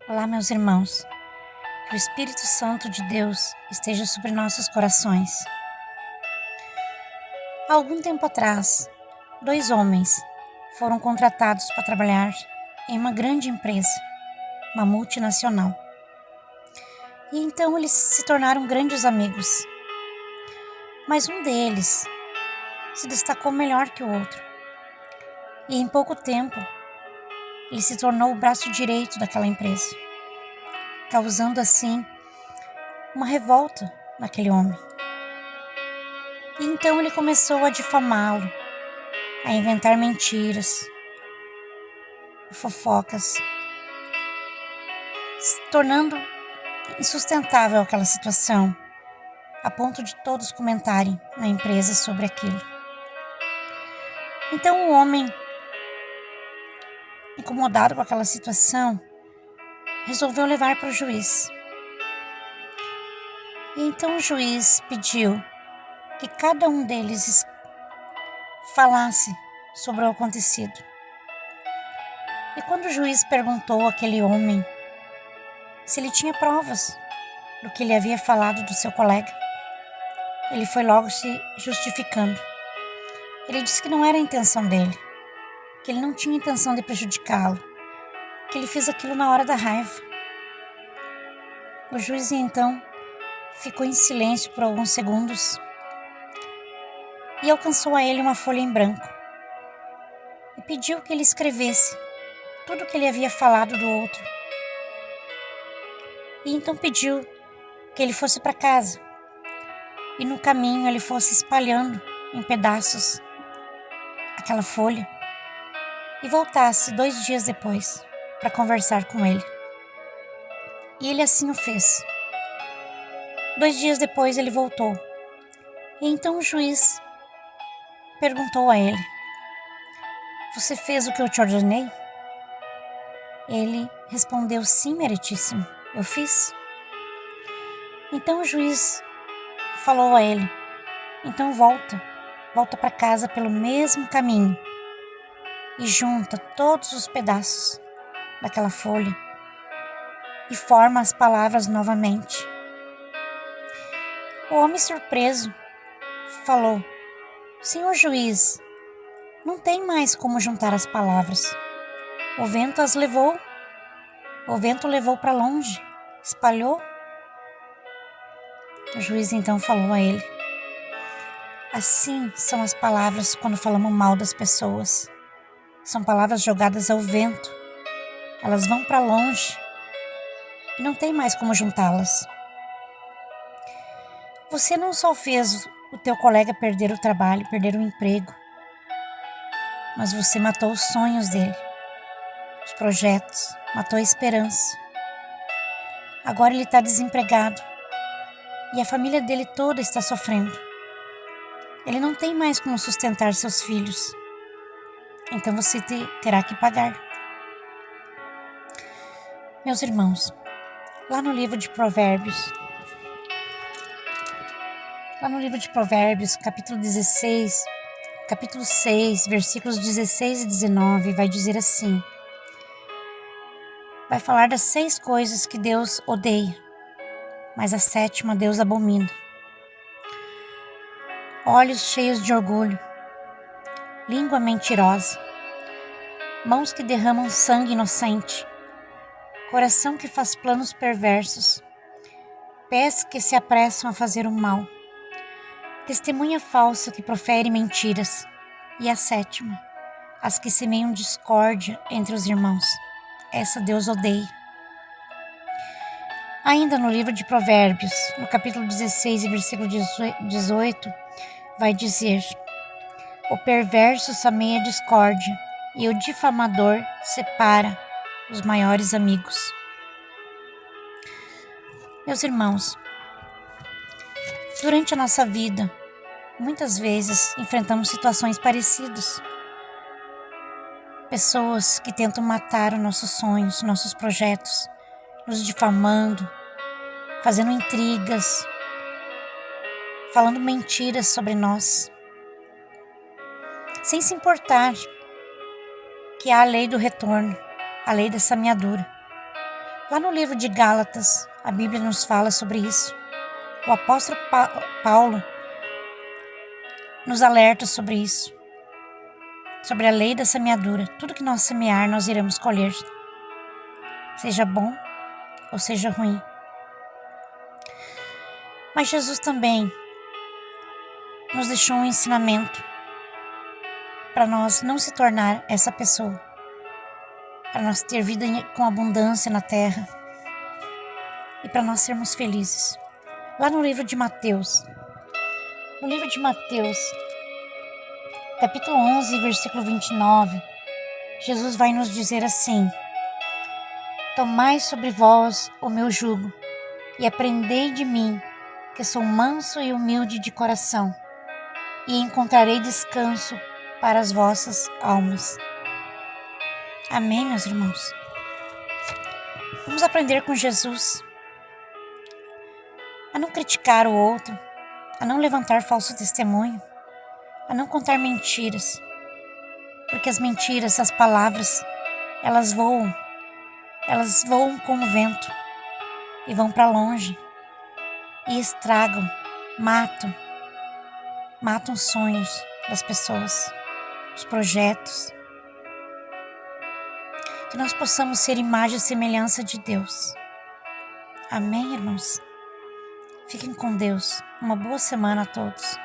Olá, meus irmãos. Que o Espírito Santo de Deus esteja sobre nossos corações. Há algum tempo atrás, 2 homens foram contratados para trabalhar em uma grande empresa, uma multinacional. E então eles se tornaram grandes amigos. Mas um deles se destacou melhor que o outro. E em pouco tempo, ele se tornou o braço direito daquela empresa, causando assim uma revolta naquele homem. E então ele começou a difamá-lo, a inventar mentiras, fofocas, se tornando insustentável aquela situação, a ponto de todos comentarem na empresa sobre aquilo. Então o homem, incomodado com aquela situação, resolveu levar para o juiz. E então o juiz pediu que cada um deles falasse sobre o acontecido. E quando o juiz perguntou àquele homem se ele tinha provas do que ele havia falado do seu colega, ele foi logo se justificando. Ele disse que não era a intenção dele, que ele não tinha intenção de prejudicá-lo, que ele fez aquilo na hora da raiva. O juiz então ficou em silêncio por alguns segundos e alcançou a ele uma folha em branco e pediu que ele escrevesse tudo o que ele havia falado do outro. E então pediu que ele fosse para casa e no caminho ele fosse espalhando em pedaços aquela folha e voltasse 2 dias depois para conversar com ele. E ele assim o fez. 2 dias depois ele voltou. E então o juiz perguntou a ele: "Você fez o que eu te ordenei?" Ele respondeu: "Sim, meritíssimo, eu fiz." Então o juiz falou a ele: "Então volta para casa pelo mesmo caminho e junta todos os pedaços daquela folha e forma as palavras novamente." O homem surpreso falou: "Senhor juiz, não tem mais como juntar as palavras. O vento as levou. O vento levou para longe, espalhou." O juiz então falou a ele: "Assim são as palavras quando falamos mal das pessoas. São palavras jogadas ao vento. Elas vão para longe e não tem mais como juntá-las. Você não só fez o teu colega perder o trabalho, perder o emprego, mas você matou os sonhos dele, os projetos, matou a esperança. Agora ele está desempregado e a família dele toda está sofrendo. Ele não tem mais como sustentar seus filhos. Então você terá que pagar." Meus irmãos, lá no livro de Provérbios, capítulo 16, capítulo 6, versículos 16 e 19, vai dizer assim: vai falar das 6 coisas que Deus odeia, mas a 7ª Deus abomina: olhos cheios de orgulho, língua mentirosa, mãos que derramam sangue inocente, coração que faz planos perversos, pés que se apressam a fazer o mal, testemunha falsa que profere mentiras, e a 7ª, as que semeiam discórdia entre os irmãos. Essa Deus odeia. Ainda no livro de Provérbios, no capítulo 16 e versículo 18, vai dizer: o perverso semeia discórdia e o difamador separa os maiores amigos. Meus irmãos, durante a nossa vida, muitas vezes enfrentamos situações parecidas. Pessoas que tentam matar os nossos sonhos, nossos projetos, nos difamando, fazendo intrigas, falando mentiras sobre nós, sem se importar que há a lei do retorno, a lei da semeadura. Lá no livro de Gálatas, a Bíblia nos fala sobre isso. O apóstolo Paulo nos alerta sobre isso, sobre a lei da semeadura. Tudo que nós semear, nós iremos colher, seja bom ou seja ruim. Mas Jesus também nos deixou um ensinamento para nós não se tornar essa pessoa, para nós ter vida com abundância na terra e para nós sermos felizes. Lá no livro de Mateus, capítulo 11, versículo 29, Jesus vai nos dizer assim: tomai sobre vós o meu jugo e aprendei de mim, que sou manso e humilde de coração, e encontrarei descanso para as vossas almas. Amém, meus irmãos? Vamos aprender com Jesus a não criticar o outro, a não levantar falso testemunho, a não contar mentiras, porque as mentiras, as palavras, elas voam como vento e vão para longe e estragam, matam os sonhos das pessoas, os projetos. Que nós possamos ser imagem e semelhança de Deus. Amém, irmãos? Fiquem com Deus. Uma boa semana a todos.